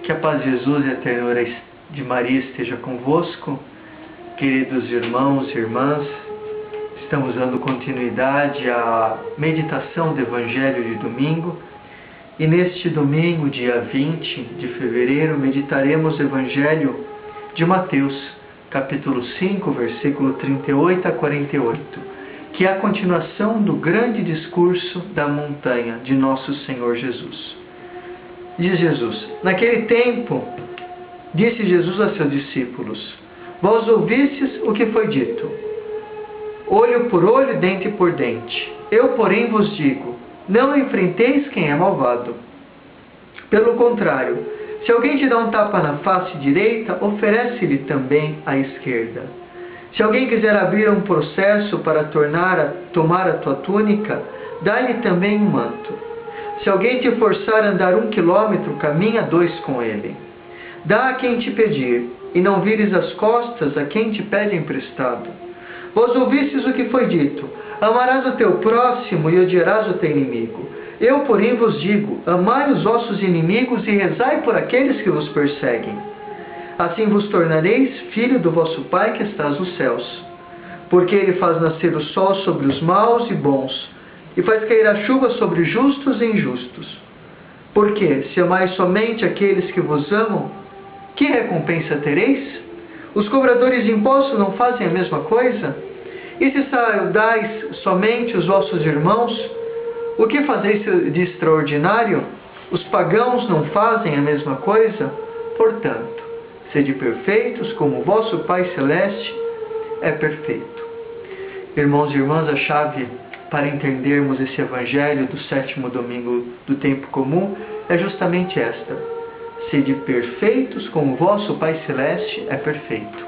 Que a paz de Jesus e a ternura de Maria esteja convosco, queridos irmãos e irmãs. Estamos dando continuidade à meditação do Evangelho de domingo. E neste domingo, dia 20 de fevereiro, meditaremos o Evangelho de Mateus, capítulo 5, versículo 38 a 48, que é a continuação do grande discurso da montanha de nosso Senhor Jesus. Diz Jesus: naquele tempo, disse Jesus a seus discípulos: vós ouvistes o que foi dito, olho por olho, dente por dente. Eu, porém, vos digo, não enfrenteis quem é malvado. Pelo contrário, se alguém te dá um tapa na face direita, oferece-lhe também a esquerda. Se alguém quiser abrir um processo para tomar a tua túnica, dá-lhe também um manto. Se alguém te forçar a andar 1 quilômetro, caminha 2 com ele. Dá a quem te pedir, e não vires as costas a quem te pede emprestado. Vós ouvistes o que foi dito: amarás o teu próximo e odiarás o teu inimigo. Eu, porém, vos digo: amai os vossos inimigos e rezai por aqueles que vos perseguem. Assim vos tornareis filho do vosso Pai que estás nos céus. Porque ele faz nascer o sol sobre os maus e bons, e faz cair a chuva sobre justos e injustos. Porque, se amais somente aqueles que vos amam, que recompensa tereis? Os cobradores de impostos não fazem a mesma coisa? E se saudais somente os vossos irmãos, o que fazeis de extraordinário? Os pagãos não fazem a mesma coisa? Portanto, sede perfeitos como o vosso Pai Celeste é perfeito. Irmãos e irmãs, a chave para entendermos esse Evangelho do 7º domingo do tempo comum é justamente esta: sede perfeitos como o vosso Pai Celeste é perfeito.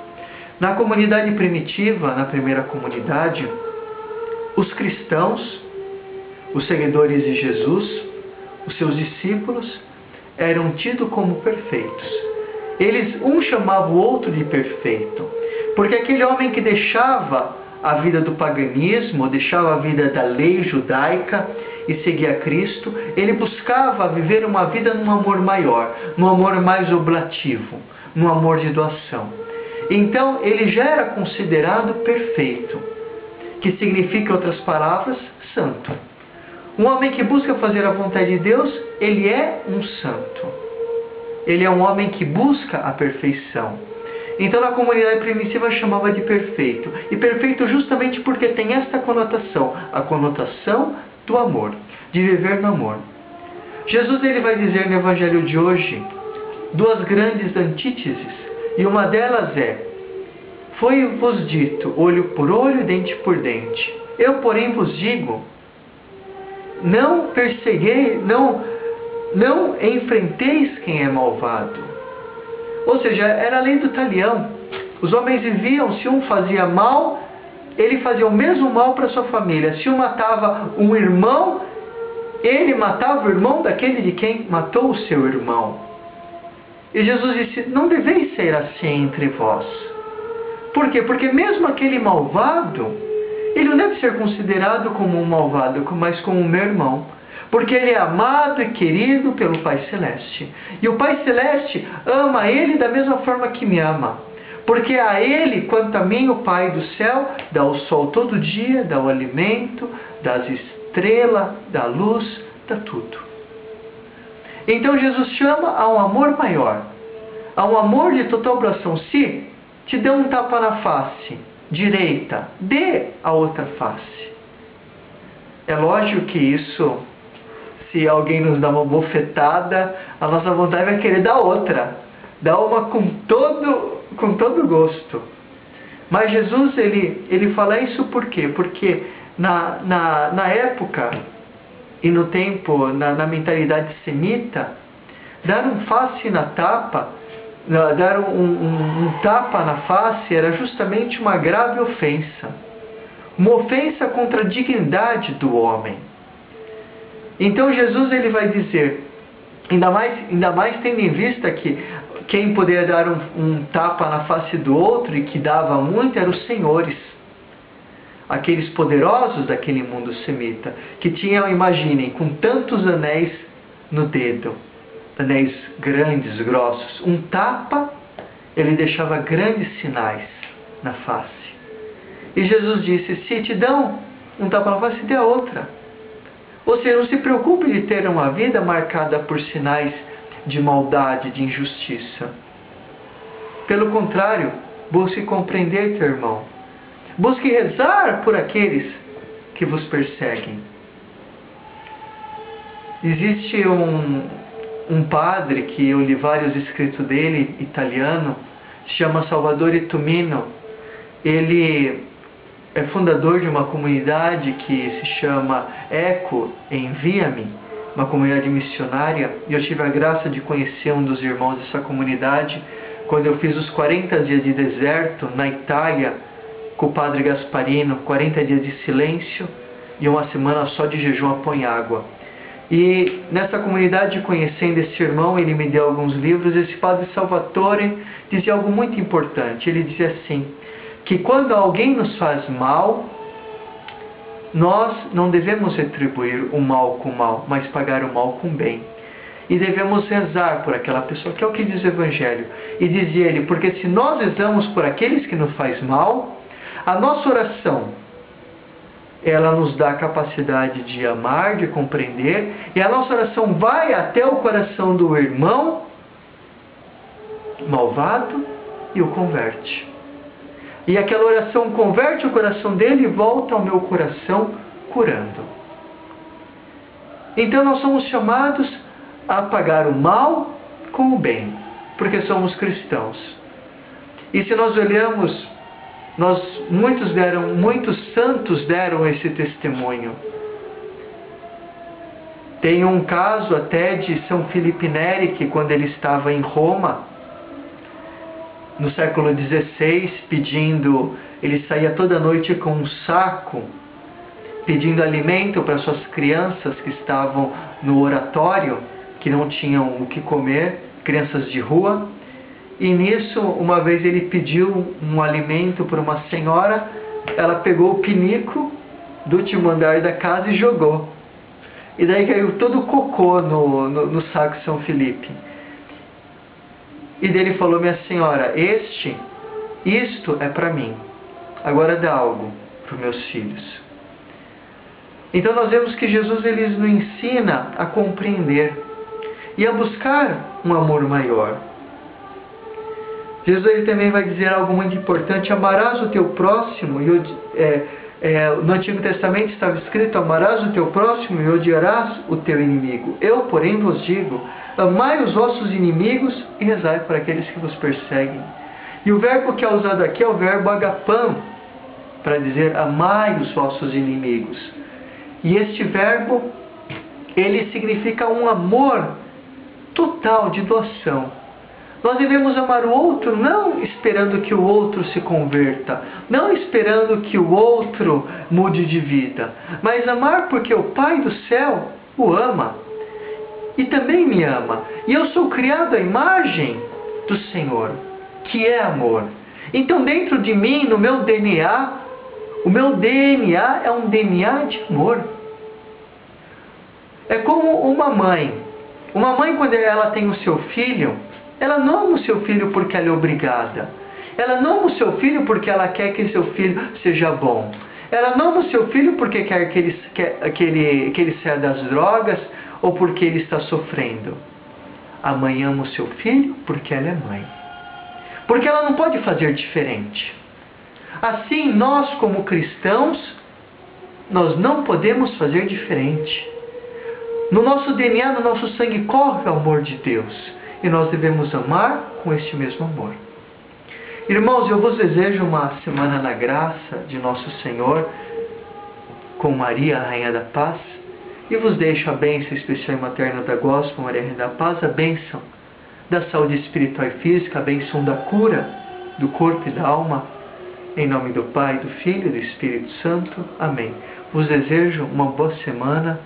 Na comunidade primitiva, na primeira comunidade, os cristãos, os seguidores de Jesus, os seus discípulos, eram tidos como perfeitos. Um chamava o outro de perfeito, porque aquele homem que deixava a vida do paganismo, deixava a vida da lei judaica e seguia Cristo, ele buscava viver uma vida num amor maior, num amor mais oblativo, num amor de doação. Então ele já era considerado perfeito, que significa, em outras palavras, santo. Um homem que busca fazer a vontade de Deus, ele é um santo. Ele é um homem que busca a perfeição. Então, na comunidade primitiva chamava de perfeito. E perfeito justamente porque tem esta conotação, a conotação do amor, de viver no amor. Jesus ele vai dizer no Evangelho de hoje 2 grandes antíteses, e uma delas é: foi-vos dito, olho por olho, dente por dente. Eu, porém, vos digo, não perseguei, não enfrenteis quem é malvado. Ou seja, era a lei do talião. Os homens viviam, se um fazia mal, ele fazia o mesmo mal para sua família. Se um matava um irmão, ele matava o irmão daquele de quem matou o seu irmão. E Jesus disse: não deveis ser assim entre vós. Por quê? Porque mesmo aquele malvado, ele não deve ser considerado como um malvado, mas como um meu irmão. Porque ele é amado e querido pelo Pai Celeste. E o Pai Celeste ama ele da mesma forma que me ama. Porque a ele, quanto a mim, o Pai do céu dá o sol todo dia, dá o alimento, dá as estrelas, dá a luz, dá tudo. Então Jesus chama a um amor maior, a um amor de total doação. Se te deu um tapa na face direita, dê a outra face. É lógico que isso, se alguém nos dá uma bofetada, a nossa vontade vai querer dar outra. Dar uma com todo gosto. Mas Jesus, ele fala isso por quê? Porque na época e no tempo, na mentalidade semita, dar um face na tapa, dar um tapa na face era justamente uma grave ofensa. Uma ofensa contra a dignidade do homem. Então Jesus ele vai dizer, ainda mais tendo em vista que quem poderia dar um tapa na face do outro e que dava muito eram os senhores. Aqueles poderosos daquele mundo semita, que tinham, imaginem, com tantos anéis no dedo, anéis grandes, grossos. Um tapa, ele deixava grandes sinais na face. E Jesus disse, se te dão um tapa na face, dê a outra. Ou seja, não se preocupe de ter uma vida marcada por sinais de maldade, de injustiça. Pelo contrário, busque compreender teu irmão. Busque rezar por aqueles que vos perseguem. Existe um padre que eu li vários escritos dele, italiano, se chama Salvatore Tumino. Ele é fundador de uma comunidade que se chama Eco Envia-me, uma comunidade missionária, e eu tive a graça de conhecer um dos irmãos dessa comunidade quando eu fiz os 40 dias de deserto na Itália com o padre Gasparino, 40 dias de silêncio e uma semana só de jejum após água. E nessa comunidade, conhecendo esse irmão, ele me deu alguns livros. Esse padre Salvatore dizia algo muito importante. Ele dizia assim, que quando alguém nos faz mal, nós não devemos retribuir o mal com o mal, mas pagar o mal com o bem. E devemos rezar por aquela pessoa, que é o que diz o Evangelho. E dizia ele, porque se nós rezamos por aqueles que nos faz mal, a nossa oração, ela nos dá a capacidade de amar, de compreender, e a nossa oração vai até o coração do irmão malvado e o converte. E aquela oração converte o coração dele e volta ao meu coração curando. Então nós somos chamados a pagar o mal com o bem, porque somos cristãos. E se nós olhamos, muitos santos deram esse testemunho. Tem um caso até de São Filipe Neri, que quando ele estava em Roma, no século XVI, ele saía toda noite com um saco, pedindo alimento para suas crianças que estavam no oratório, que não tinham o que comer, crianças de rua. E nisso, uma vez ele pediu um alimento para uma senhora, ela pegou o pinico do último andar da casa e jogou. E daí caiu todo o cocô no saco de São Filipe. E dele falou, minha senhora, isto é para mim, agora dá algo para os meus filhos. Então nós vemos que Jesus ele nos ensina a compreender e a buscar um amor maior. Jesus ele também vai dizer algo muito importante, amarás o teu próximo, no Antigo Testamento estava escrito, amarás o teu próximo e odiarás o teu inimigo. Eu, porém, vos digo, amai os vossos inimigos e rezai por aqueles que vos perseguem. E o verbo que é usado aqui é o verbo agapam, para dizer amai os vossos inimigos. E este verbo, ele significa um amor total de doação. Nós devemos amar o outro não esperando que o outro se converta, não esperando que o outro mude de vida, mas amar porque o Pai do céu o ama e também me ama. E eu sou criado à imagem do Senhor, que é amor. Então dentro de mim, no meu DNA, o meu DNA é um DNA de amor. É como uma mãe. Uma mãe, quando ela tem o seu filho, ela não ama o seu filho porque ela é obrigada. Ela não ama o seu filho porque ela quer que seu filho seja bom. Ela não ama o seu filho porque quer que ele saia das drogas ou porque ele está sofrendo. A mãe ama o seu filho porque ela é mãe. Porque ela não pode fazer diferente. Assim, nós como cristãos, nós não podemos fazer diferente. No nosso DNA, no nosso sangue corre o amor de Deus. E nós devemos amar com este mesmo amor. Irmãos, eu vos desejo uma semana na graça de nosso Senhor, com Maria, a Rainha da Paz, e vos deixo a bênção especial e materna da Gospel, Maria, Rainha da Paz, a bênção da saúde espiritual e física, a bênção da cura do corpo e da alma, em nome do Pai, do Filho e do Espírito Santo. Amém. Vos desejo uma boa semana.